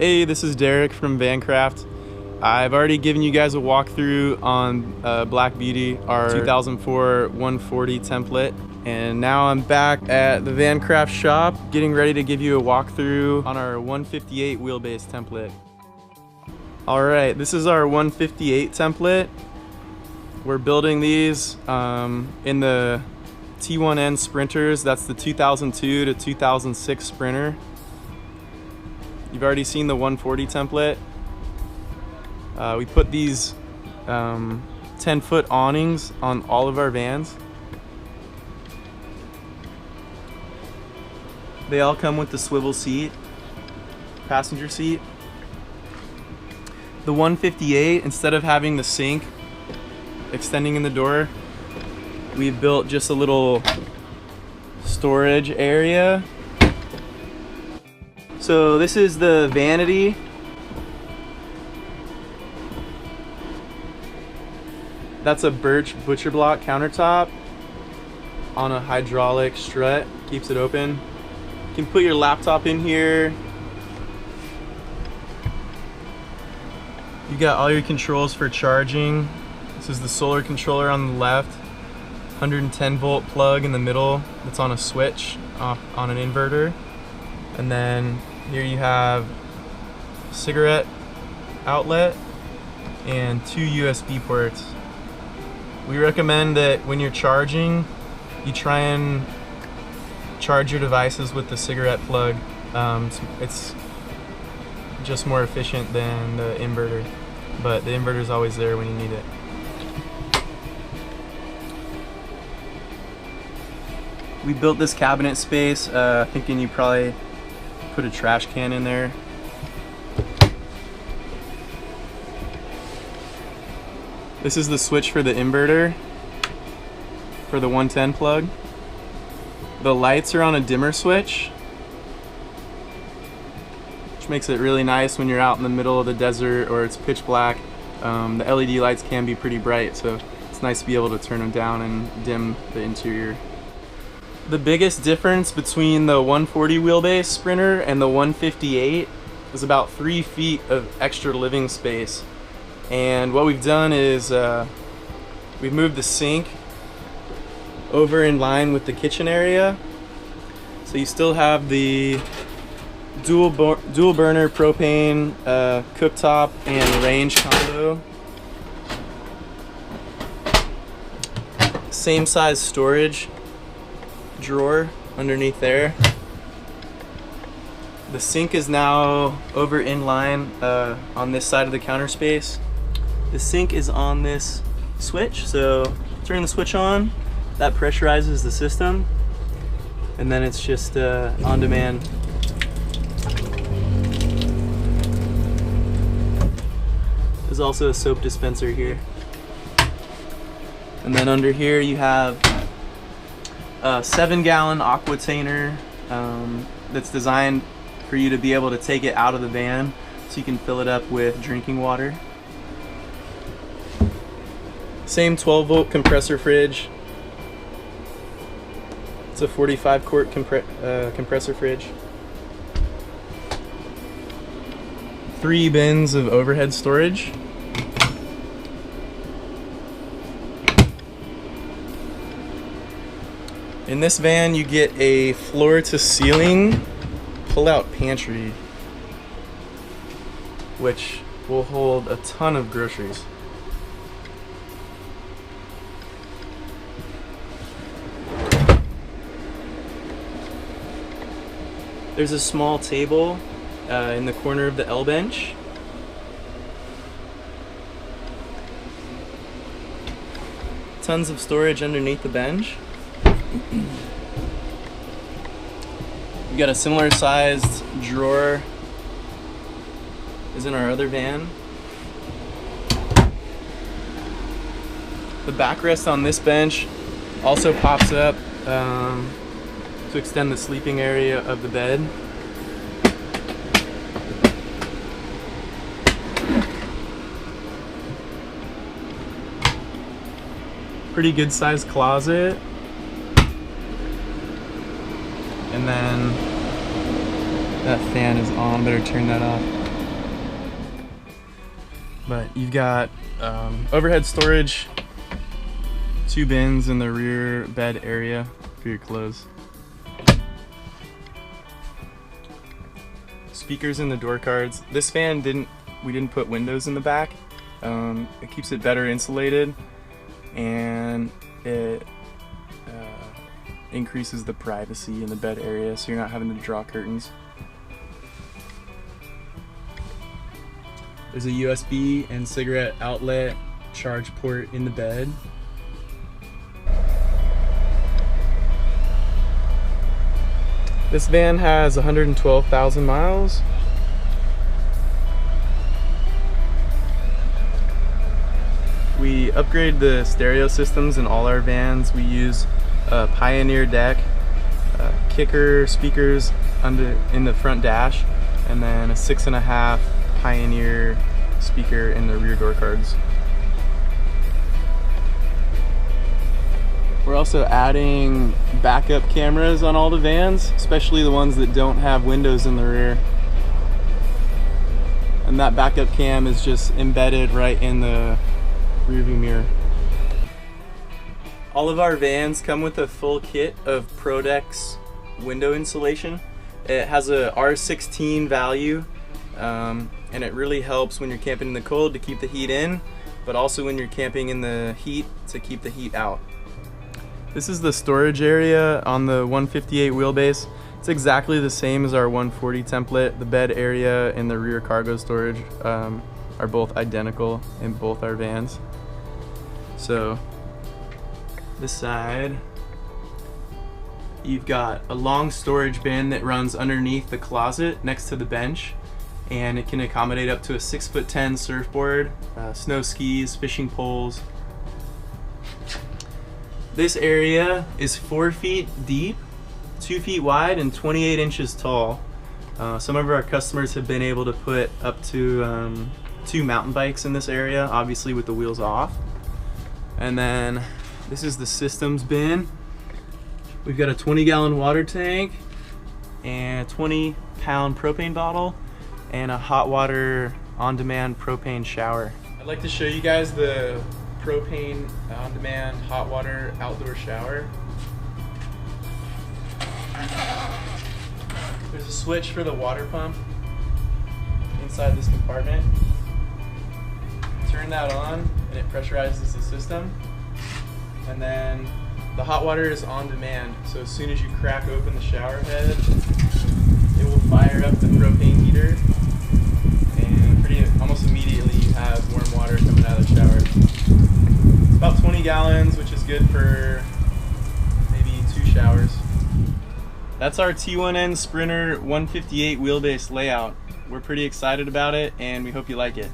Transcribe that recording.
Hey, this is Derek from Vancraft. I've already given you guys a walkthrough on Black Beauty, our 2004 140 template. And now I'm back at the Vancraft shop, getting ready to give you a walkthrough on our 158 wheelbase template. All right, this is our 158 template. We're building these in the T1N sprinters. That's the 2002 to 2006 sprinter. You've already seen the 140 template. We put these 10-foot awnings on all of our vans. They all come with the swivel seat, passenger seat. The 158, instead of having the sink extending in the door, we built just a little storage area. So this is the Vanity. That's a birch butcher block countertop on a hydraulic strut, keeps it open. You can put your laptop in here. You got all your controls for charging. This is the solar controller on the left, 110 volt plug in the middle that's on a switch on an inverter. And then here you have cigarette outlet and 2 USB ports. We recommend that when you're charging, you try and charge your devices with the cigarette plug. It's just more efficient than the inverter, but the inverter is always there when you need it. We built this cabinet space thinking you probably put a trash can in there. This is the switch for the inverter for the 110 plug. The lights are on a dimmer switch, which makes it really nice when you're out in the middle of the desert or it's pitch black. The LED lights can be pretty bright, so it's nice to be able to turn them down and dim the interior. The biggest difference between the 140 wheelbase sprinter and the 158 is about 3 feet of extra living space. And what we've done is we've moved the sink over in line with the kitchen area. So you still have the dual burner propane cooktop and range combo. Same size storage drawer underneath there. The sink is now over in line on this side of the counter space. The sink is on this switch, so turn the switch on, that pressurizes the system, and then it's just on demand. There's also a soap dispenser here. And then under here you have a 7-gallon aquatainer that's designed for you to be able to take it out of the van so you can fill it up with drinking water. Same 12-volt compressor fridge. It's a 45-quart compressor fridge. 3 bins of overhead storage. In this van, you get a floor-to-ceiling pull-out pantry, which will hold a ton of groceries. There's a small table in the corner of the L bench. Tons of storage underneath the bench. We got a similar sized drawer as in our other van. The backrest on this bench also pops up to extend the sleeping area of the bed. Pretty good sized closet. And then that fan is on, better turn that off. But you've got overhead storage, 2 bins in the rear bed area for your clothes. Speakers in the door cards. This van we didn't put windows in the back. It keeps it better insulated, and it increases the privacy in the bed area, so you're not having to draw curtains. There's a USB and cigarette outlet charge port in the bed. This van has 112,000 miles. We upgrade the stereo systems in all our vans. We use a Pioneer deck, kicker speakers in the front dash, and then a 6.5 Pioneer speaker in the rear door cards. We're also adding backup cameras on all the vans, especially the ones that don't have windows in the rear. And that backup cam is just embedded right in the rearview mirror. All of our vans come with a full kit of Prodex window insulation. It has a R16 value, and it really helps when you're camping in the cold to keep the heat in, but also when you're camping in the heat to keep the heat out. This is the storage area on the 158 wheelbase. It's exactly the same as our 140 template. The bed area and the rear cargo storage are both identical in both our vans. So this side, you've got a long storage bin that runs underneath the closet next to the bench, and it can accommodate up to a 6'10" surfboard, snow skis, fishing poles. This area is 4 feet deep, 2 feet wide, and 28 inches tall. Some of our customers have been able to put up to 2 mountain bikes in this area, obviously with the wheels off. And then this is the systems bin. We've got a 20-gallon water tank and a 20-pound propane bottle and a hot water on-demand propane shower. I'd like to show you guys the propane on-demand hot water outdoor shower. There's a switch for the water pump inside this compartment. Turn that on and it pressurizes the system. And then the hot water is on demand, so as soon as you crack open the shower head, it will fire up the propane heater, and almost immediately you have warm water coming out of the shower. It's about 20 gallons, which is good for maybe 2 showers. That's our T1N Sprinter 158 wheelbase layout. We're pretty excited about it, and we hope you like it.